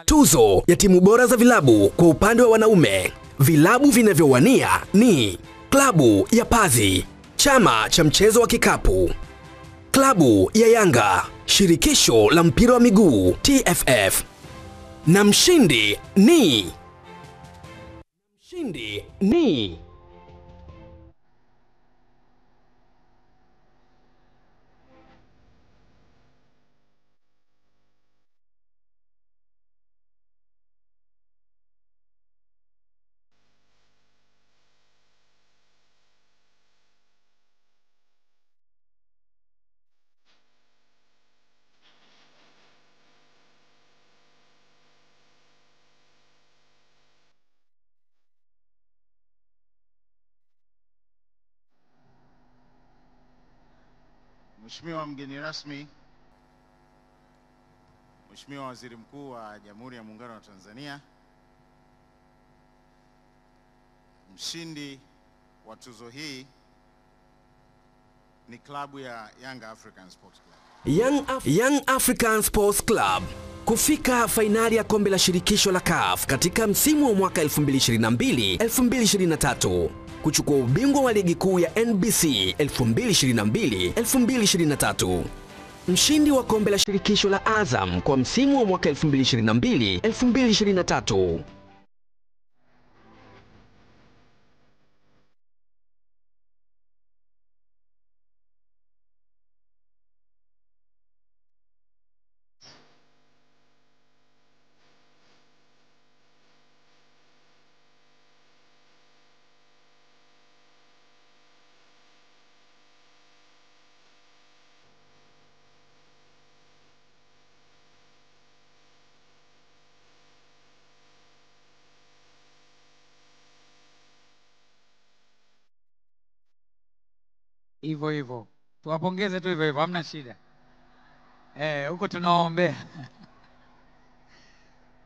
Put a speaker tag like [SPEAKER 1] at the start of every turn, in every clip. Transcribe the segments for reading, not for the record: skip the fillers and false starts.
[SPEAKER 1] Tuzo ya timu bora za vilabu kwa upande wa wanaume. Vilabu vinavyowania ni klabu ya Pazi, chama cha mchezo wa kikapu, klabu ya Yanga, shirikisho la mpira wa miguu TFF, na mshindi ni
[SPEAKER 2] Mheshimiwa mgeni rasmi, Mheshimiwa Waziri Mkuu wa Jamhuri ya Muungano wa Tanzania, mshindi wa tuzo hii ni klabu ya Young African Sports Club.
[SPEAKER 1] Young African Sports Club kufika fainali ya kombe la shirikisho la CAF katika msimu wa mwaka 2022-2023, kuchukua ubingwa wa ligi kuu ya NBC 2022-2023, mshindi wa kombe la shirikisho la Azam kwa msimu wa mwaka 2022-2023.
[SPEAKER 3] Hivyo. Tuwapongeze tu hivyo, hamna shida. Huko tunaombea.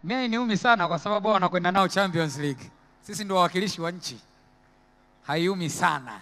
[SPEAKER 3] Mimi niumi sana kwa sababu wanakwenda nao Champions League. Sisi ndio wawakilishi wa nchi. Haiumi sana.